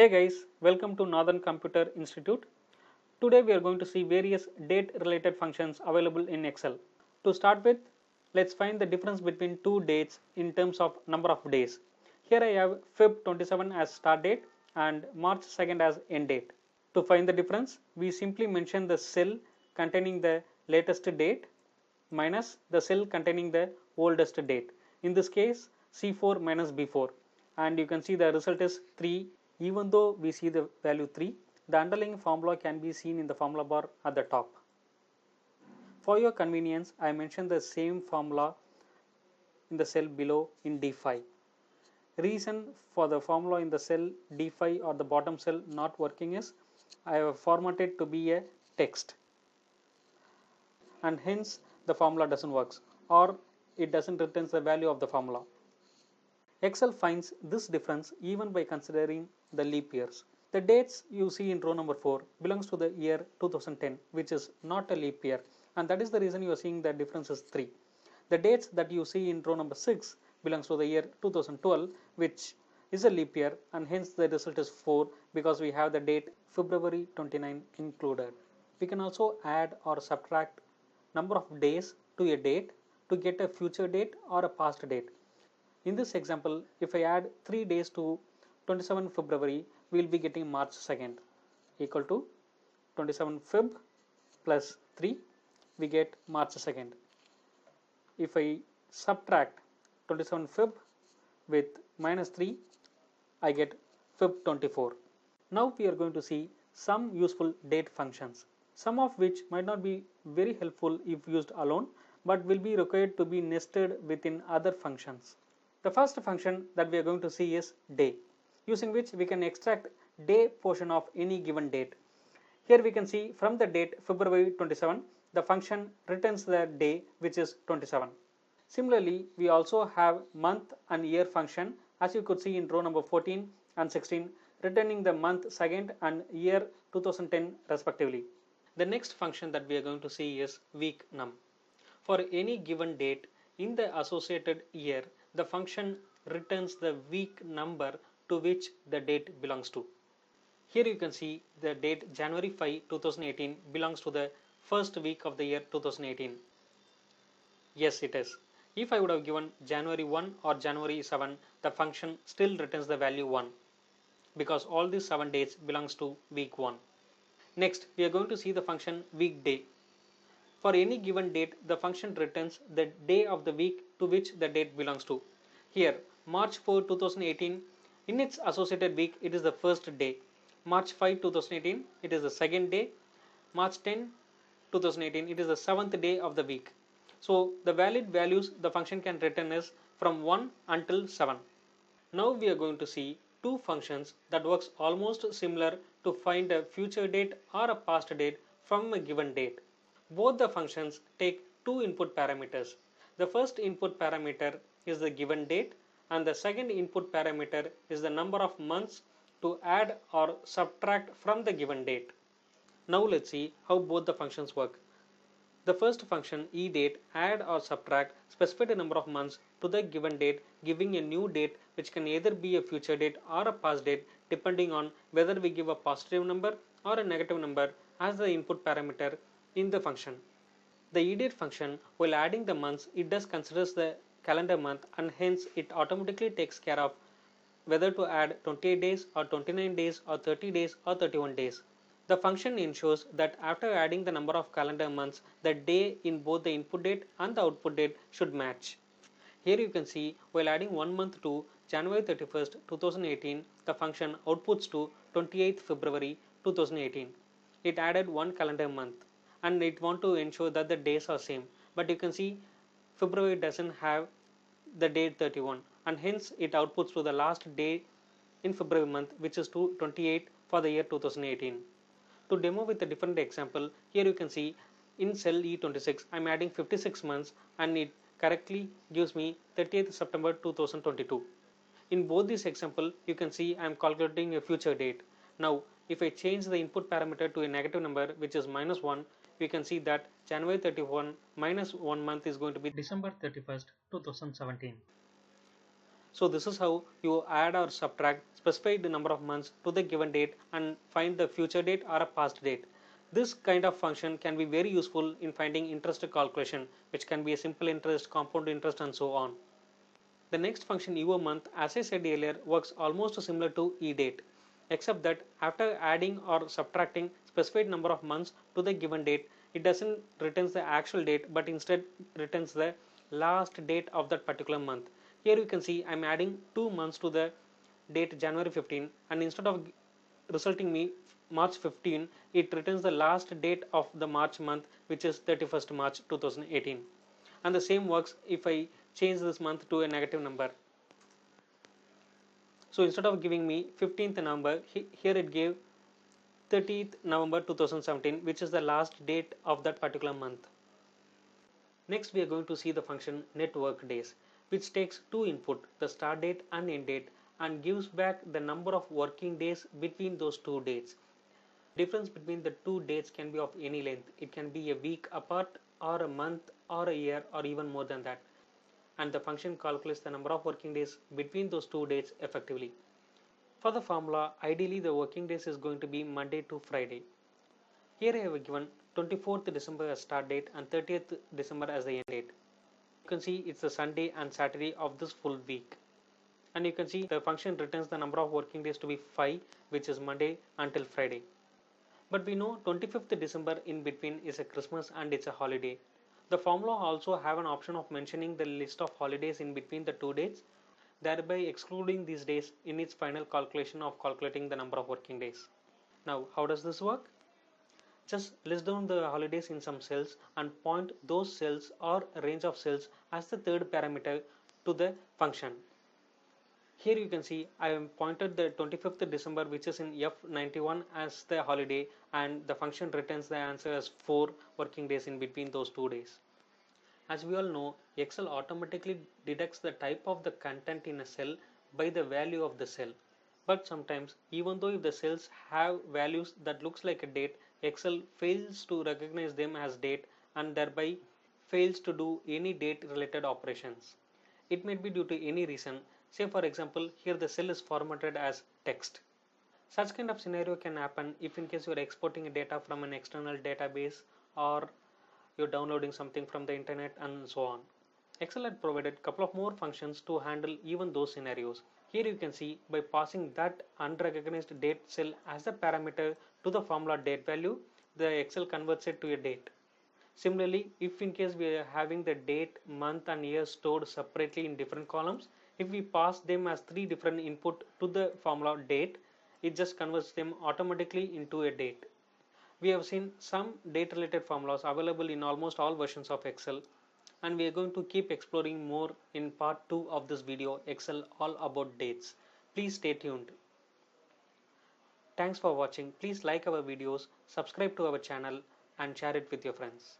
Hey guys, welcome to Northern Computer Institute. Today we are going to see various date related functions available in Excel. To start with, let's find the difference between two dates in terms of number of days. Here I have Feb 27 as start date and March 2nd as end date. To find the difference, we simply mention the cell containing the latest date minus the cell containing the oldest date. In this case, C4 minus B4, and you can see the result is 3. Even though we see the value 3, the underlying formula can be seen in the formula bar at the top. For your convenience, I mentioned the same formula in the cell below in D5. Reason for the formula in the cell D5 or the bottom cell not working is I have formatted to be a text, and hence the formula doesn't work, or it doesn't return the value of the formula. Excel finds this difference even by considering the leap years. The dates you see in row number 4 belongs to the year 2010, which is not a leap year, and that is the reason you are seeing the difference is 3. The dates that you see in row number 6 belongs to the year 2012, which is a leap year, and hence the result is 4 because we have the date February 29 included. We can also add or subtract number of days to a date to get a future date or a past date. In this example, if I add 3 days to 27 February, we will be getting March 2nd equal to 27 Feb plus 3, we get March 2nd. If I subtract 27 Feb with minus 3, I get Feb 24. Now we are going to see some useful date functions, some of which might not be very helpful if used alone, but will be required to be nested within other functions. The first function that we are going to see is day, using which we can extract day portion of any given date. Here we can see from the date February 27, the function returns the day, which is 27. Similarly, we also have month and year function, as you could see in row number 14 and 16, returning the month 2nd and year 2010 respectively. The next function that we are going to see is week num. For any given date in the associated year, the function returns the week number to which the date belongs to. Here you can see the date January 5, 2018 belongs to the first week of the year 2018. Yes, it is. If I would have given January 1 or January 7, the function still returns the value 1 because all these 7 dates belongs to week 1. Next, we are going to see the function weekday. For any given date, the function returns the day of the week to which the date belongs to. Here, March 4, 2018, in its associated week, it is the first day. March 5, 2018, it is the second day. March 10, 2018, it is the 7th day of the week. So, the valid values the function can return is from 1 until 7. Now we are going to see two functions that works almost similar to find a future date or a past date from a given date. Both the functions take two input parameters. The first input parameter is the given date, and the second input parameter is the number of months to add or subtract from the given date. Now let's see how both the functions work. The first function eDate add or subtract specified number of months to the given date, giving a new date which can either be a future date or a past date depending on whether we give a positive number or a negative number as the input parameter in the function. The eDate function, while adding the months, it does considers the calendar month, and hence it automatically takes care of whether to add 28 days or 29 days or 30 days or 31 days. The function ensures that after adding the number of calendar months, the day in both the input date and the output date should match. Here you can see while adding one month to January 31st, 2018, the function outputs to 28th February 2018. It added one calendar month and it want to ensure that the days are same. But you can see February doesn't have the date 31, and hence it outputs to the last day in February month, which is to 28 for the year 2018. To demo with a different example, here you can see in cell E26 I am adding 56 months and it correctly gives me 30th September 2022. In both these example, you can see I am calculating a future date. Now if I change the input parameter to a negative number, which is minus 1, we can see that January 31 minus 1 month is going to be December 31st, 2017. So this is how you add or subtract specified number of months to the given date and find the future date or a past date. This kind of function can be very useful in finding interest calculation, which can be a simple interest, compound interest, and so on. The next function month, as I said earlier, works almost similar to edate, except that after adding or subtracting specified number of months to the given date, it doesn't returns the actual date but instead returns the last date of that particular month. Here you can see I'm adding 2 months to the date January 15, and instead of resulting me March 15, it returns the last date of the March month, which is 31st March 2018. And the same works if I change this month to a negative number. So instead of giving me 15th November, here it gave 30th November 2017, which is the last date of that particular month. Next, we are going to see the function net work days, which takes two input, the start date and end date, and gives back the number of working days between those two dates. Difference between the two dates can be of any length. It can be a week apart, or a month, or a year, or even more than that. And the function calculates the number of working days between those two dates effectively. For the formula, ideally the working days is going to be Monday to Friday. Here I have given 24th December as start date and 30th December as the end date. You can see it's the Sunday and Saturday of this full week. And you can see the function returns the number of working days to be 5, which is Monday until Friday. But we know 25th December in between is a Christmas and it's a holiday. The formula also have an option of mentioning the list of holidays in between the two dates, thereby excluding these days in its final calculation of calculating the number of working days. Now, how does this work? Just list down the holidays in some cells and point those cells or range of cells as the third parameter to the function. Here you can see I have pointed the 25th December, which is in F91, as the holiday, and the function returns the answer as 4 working days in between those 2 days. As we all know, Excel automatically detects the type of the content in a cell by the value of the cell. But sometimes, even though if the cells have values that looks like a date, Excel fails to recognize them as date and thereby fails to do any date related operations. It may be due to any reason. Say for example, here the cell is formatted as text. Such kind of scenario can happen if in case you are exporting data from an external database, or you're downloading something from the internet, and so on. Excel had provided a couple of more functions to handle even those scenarios. Here you can see by passing that unrecognized date cell as a parameter to the formula date value, the Excel converts it to a date. Similarly, if in case we are having the date, month and year stored separately in different columns, if we pass them as three different input to the formula date, it just converts them automatically into a date. We have seen some date related formulas available in almost all versions of Excel, and we are going to keep exploring more in part 2 of this video, Excel all about dates. Please stay tuned. Thanks for watching. Please like our videos, subscribe to our channel and share it with your friends.